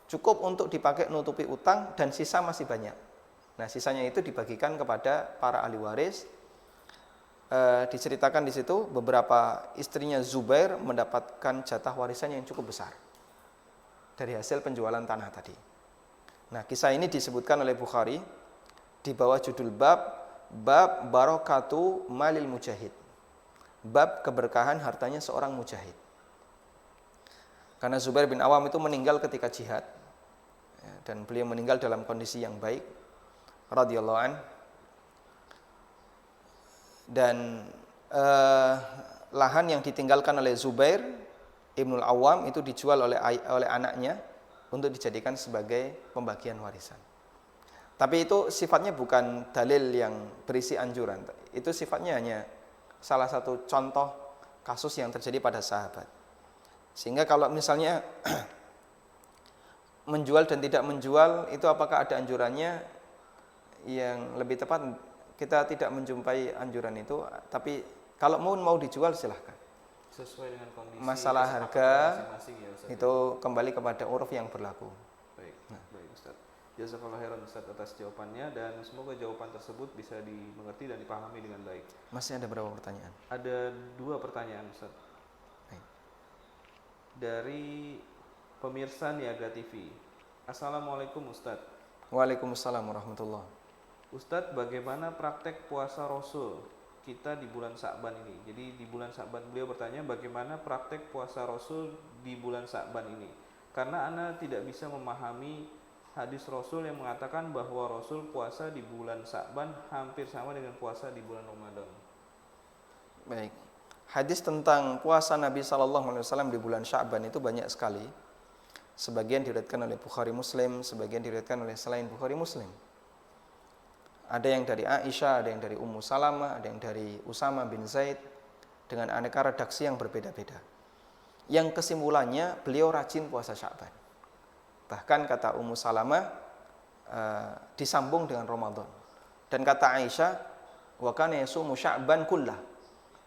Cukup untuk dipakai nutupi utang dan sisa masih banyak. Nah, sisanya itu dibagikan kepada para ahli waris. Diceritakan di situ beberapa istrinya Zubair mendapatkan jatah warisan yang cukup besar dari hasil penjualan tanah tadi. Nah, kisah ini disebutkan oleh Bukhari di bawah judul bab barokatu malil mujahid. Bab keberkahan hartanya seorang mujahid. Karena Zubair bin Awam itu meninggal ketika jihad, dan beliau meninggal dalam kondisi yang baik, radhiyallahu an. Dan lahan yang ditinggalkan oleh Zubair Ibnul Awam itu dijual oleh anaknya untuk dijadikan sebagai pembagian warisan. Tapi itu sifatnya bukan dalil yang berisi anjuran. Itu sifatnya hanya salah satu contoh kasus yang terjadi pada sahabat. Sehingga kalau misalnya menjual dan tidak menjual itu apakah ada anjurannya, yang lebih tepat kita tidak menjumpai anjuran itu, tapi kalau mau dijual silahkan. Sesuai dengan kondisi. Masalah harga masing-masing ya Ustaz. Itu kembali kepada uruf yang berlaku. Baik, baik Ustaz. Jazakallahu khairan Ustaz atas jawabannya dan semoga jawaban tersebut bisa dimengerti dan dipahami dengan baik. Masih ada berapa pertanyaan? Ada 2 pertanyaan Ustaz. Baik. Dari pemirsa Niaga TV. Assalamualaikum Ustaz. Waalaikumsalam warahmatullahi. Ustadz, bagaimana praktek puasa Rasul kita di bulan Sya'ban ini? Jadi di bulan Sya'ban, beliau bertanya bagaimana praktek puasa Rasul di bulan Sya'ban ini. Karena Ana tidak bisa memahami hadis Rasul yang mengatakan bahwa Rasul puasa di bulan Sya'ban hampir sama dengan puasa di bulan Ramadan. Baik. Hadis tentang puasa Nabi SAW di bulan Sya'ban itu banyak sekali. Sebagian diriwayatkan oleh Bukhari Muslim, sebagian diriwayatkan oleh selain Bukhari Muslim. Ada yang dari Aisyah, ada yang dari Ummu Salamah, ada yang dari Usama bin Zaid, dengan aneka redaksi yang berbeda-beda. Yang kesimpulannya beliau rajin puasa Sya'ban. Bahkan kata Ummu Salamah disambung dengan Ramadan. Dan kata Aisyah, wa kana yasumu Sya'ban kullah.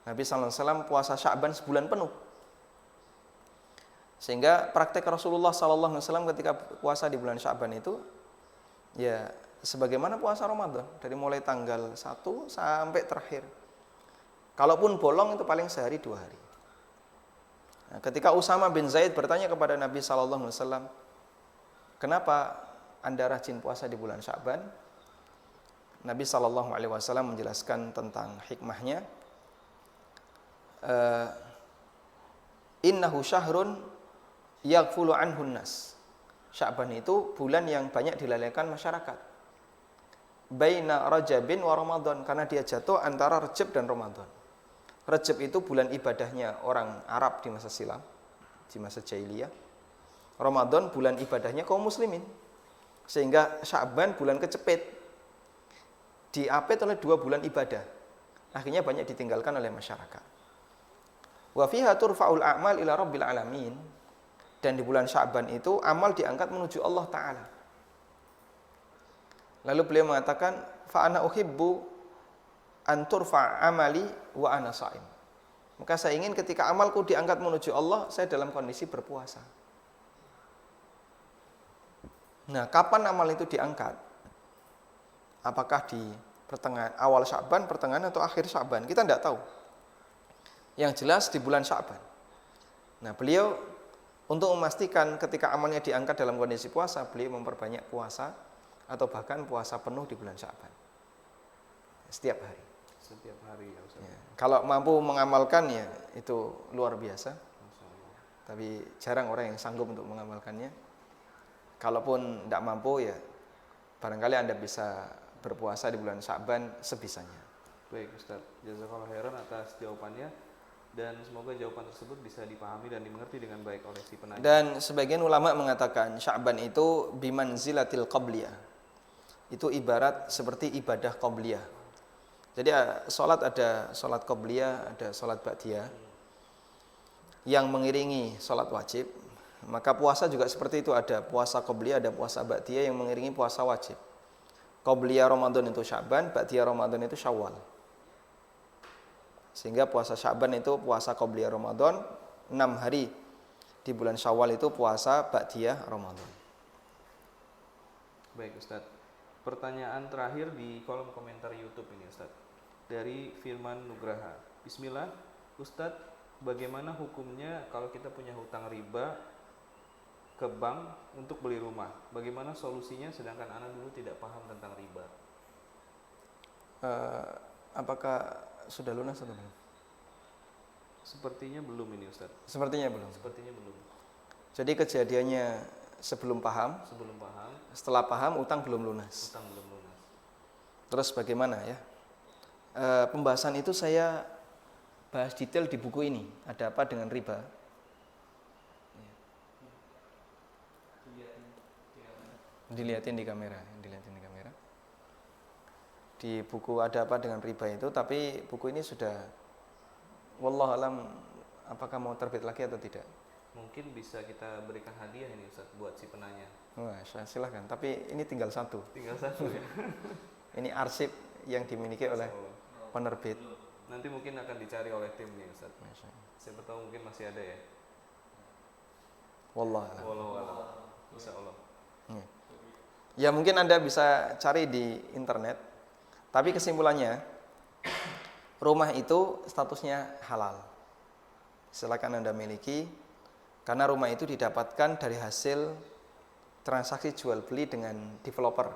Nabi SAW puasa Sya'ban sebulan penuh. Sehingga praktek Rasulullah SAW ketika puasa di bulan Sya'ban itu ya sebagaimana puasa Ramadan, dari mulai tanggal 1 sampai terakhir. Kalaupun bolong itu paling sehari 2 hari. Nah, ketika Usama bin Zaid bertanya kepada Nabi SAW, kenapa Anda rajin puasa di bulan Sya'ban? Nabi SAW menjelaskan tentang hikmahnya. innahu syahrun yaghfulu anhun nas. Sya'ban itu bulan yang banyak dilalaikan masyarakat. Baina Rajabin wa Ramadan, karena dia jatuh antara Rajab dan Ramadan. Rajab itu bulan ibadahnya orang Arab di masa silam, di masa jahiliyah. Ramadan bulan ibadahnya kaum muslimin. Sehingga Sya'ban bulan kecepit. Diapit oleh 2 bulan ibadah. Akhirnya banyak ditinggalkan oleh masyarakat. Wa fiha turfa'ul a'mal ila rabbil alamin. Dan di bulan Sya'ban itu amal diangkat menuju Allah Ta'ala. Lalu beliau mengatakan, fa ana uhibbu an turfa' amali wa ana sha'im. Maka saya ingin ketika amalku diangkat menuju Allah, saya dalam kondisi berpuasa. Nah, kapan amal itu diangkat? Apakah di pertengahan awal Sya'ban, pertengahan atau akhir Sya'ban? Kita tidak tahu. Yang jelas di bulan Sya'ban. Nah, beliau untuk memastikan ketika amalnya diangkat dalam kondisi puasa, beliau memperbanyak puasa atau bahkan puasa penuh di bulan Sya'ban. Setiap hari. Setiap hari ya Ustaz. Ya, kalau mampu mengamalkan ya itu luar biasa. Tapi jarang orang yang sanggup untuk mengamalkannya. Kalaupun tidak mampu ya barangkali Anda bisa berpuasa di bulan Sya'ban sebisanya. Baik Ustaz, jazakallahu khairan atas jawabannya, dan semoga jawaban tersebut bisa dipahami dan dimengerti dengan baik oleh si penanya. Dan sebagian ulama mengatakan Sya'ban itu bimanzilatil qabliyah. Itu ibarat seperti ibadah qabliyah. Jadi sholat ada sholat qabliyah, ada sholat ba'diyah yang mengiringi sholat wajib. Maka puasa juga seperti itu, ada puasa qabliyah, ada puasa ba'diyah yang mengiringi puasa wajib. Qabliyah Ramadan itu Sya'ban, ba'diyah Ramadan itu Syawal. Sehingga puasa Sya'ban itu puasa qabliyah Ramadan, 6 hari di bulan Syawal itu puasa ba'diyah Ramadan. Baik Ustaz, pertanyaan terakhir di kolom komentar YouTube ini Ustaz, dari Firman Nugraha. Bismillah, Ustaz, bagaimana hukumnya kalau kita punya hutang riba ke bank untuk beli rumah? Bagaimana solusinya sedangkan anak dulu tidak paham tentang riba? Apakah sudah lunas atau belum? Sepertinya belum ini Ustaz. Sepertinya belum. Sepertinya belum. Jadi kejadiannya sebelum paham, setelah paham utang belum lunas. Utang belum lunas. Terus bagaimana ya? Pembahasan itu saya bahas detail di buku ini. Ada apa dengan riba? Dilihatin di kamera, Di buku ada apa dengan riba itu, tapi buku ini sudah wallahu alam apakah mau terbit lagi atau tidak. Mungkin bisa kita berikan hadiah ini Ustaz buat si penanya. Wah, silahkan. Tapi ini tinggal satu. Tinggal satu ya. Ini arsip yang dimiliki oleh penerbit. Nanti mungkin akan dicari oleh tim nih Ustaz. Siapa tahu mungkin masih ada ya. Wallahu alam. Wallahu alam. Insyaallah. Ya mungkin Anda bisa cari di internet. Tapi kesimpulannya rumah itu statusnya halal. Silakan Anda miliki. Karena rumah itu didapatkan dari hasil transaksi jual beli dengan developer.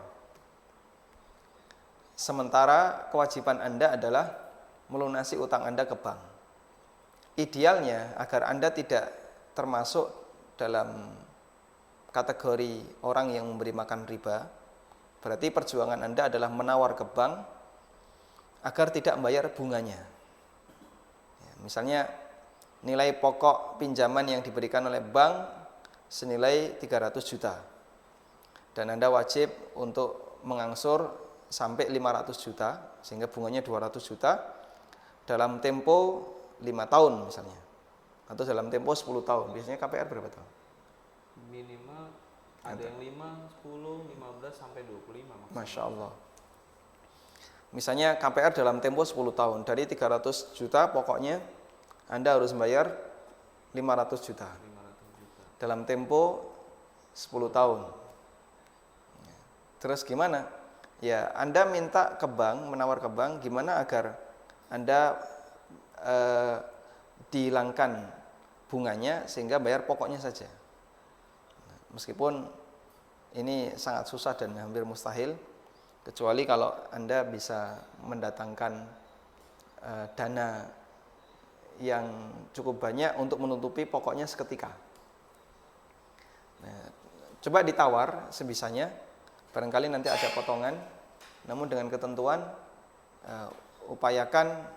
Sementara kewajiban Anda adalah melunasi utang Anda ke bank. Idealnya agar Anda tidak termasuk dalam kategori orang yang memberi makan riba, berarti perjuangan Anda adalah menawar ke bank agar tidak membayar bunganya. Ya, misalnya nilai pokok pinjaman yang diberikan oleh bank senilai 300 juta. Dan Anda wajib untuk mengangsur sampai 500 juta, sehingga bunganya 200 juta dalam tempo 5 tahun misalnya. Atau dalam tempo 10 tahun. Biasanya KPR berapa tahun? Minimal ada yang 5, 10, 15 sampai 25 maksimal. Masya Allah. Misalnya KPR dalam tempo 10 tahun. Dari 300 juta pokoknya Anda harus membayar 500 juta. Dalam tempo 10 tahun. Terus gimana? Ya, Anda minta ke bank, menawar ke bank gimana agar Anda dihilangkan bunganya sehingga bayar pokoknya saja. Meskipun ini sangat susah dan hampir mustahil, kecuali kalau Anda bisa mendatangkan dana yang cukup banyak untuk menutupi pokoknya seketika. Nah, coba ditawar sebisanya, barangkali nanti ada potongan, namun dengan ketentuan upayakan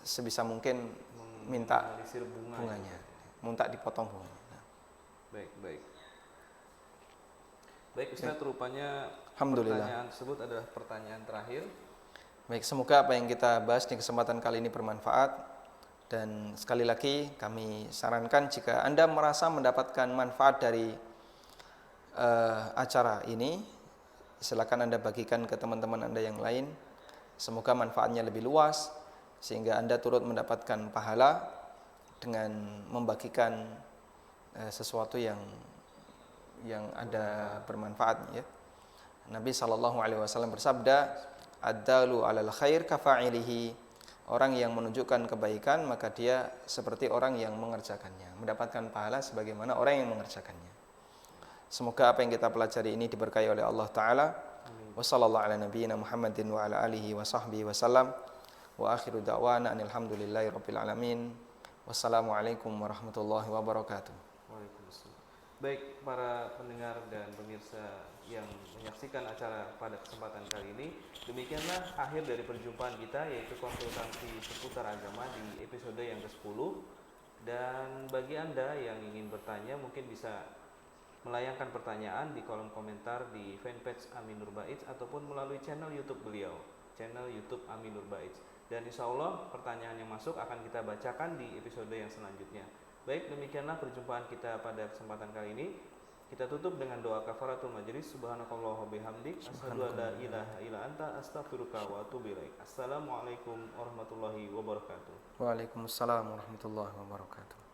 sebisa mungkin minta Meminimalisir bunganya, minta dipotong bunganya. Nah, Baik. Baik Ustaz, rupanya Alhamdulillah. pertanyaan tersebut adalah pertanyaan terakhir. Baik, semoga apa yang kita bahas di kesempatan kali ini bermanfaat. Dan sekali lagi kami sarankan jika Anda merasa mendapatkan manfaat dari acara ini, silakan Anda bagikan ke teman-teman Anda yang lain. Semoga manfaatnya lebih luas sehingga Anda turut mendapatkan pahala dengan membagikan sesuatu yang ada bermanfaat ya. Nabi SAW bersabda, "Ad-dalu 'alal khair kafa'ilihi." Orang yang menunjukkan kebaikan maka dia seperti orang yang mengerjakannya, mendapatkan pahala sebagaimana orang yang mengerjakannya. Semoga apa yang kita pelajari ini diberkahi oleh Allah Ta'ala. Wassallallahu ala nabiyyina Muhammadin wa ala alihi wa sahbihi wasallam. Wa akhiru da'wana anilhamdulillahi rabbil alamin. Wassalamualaikum warahmatullahi wabarakatuh. Waalaikumsalam. Baik para pendengar dan pemirsa yang menyaksikan acara pada kesempatan kali ini, demikianlah akhir dari perjumpaan kita, yaitu konsultasi seputar agama di episode yang ke-10. Dan bagi Anda yang ingin bertanya, mungkin bisa melayangkan pertanyaan di kolom komentar di fanpage Aminur Baiz ataupun melalui channel YouTube beliau, channel YouTube Aminur Baiz. Dan insya Allah pertanyaan yang masuk akan kita bacakan di episode yang selanjutnya. Baik, demikianlah perjumpaan kita pada kesempatan kali ini. Kita tutup dengan doa kafaratul majlis. Subhanakallah wa bihamdik, asyhadu an la ilaha illa anta, astaghfiruka wa atubu ilaik. Assalamualaikum warahmatullahi wabarakatuh. Waalaikumsalam warahmatullahi wabarakatuh.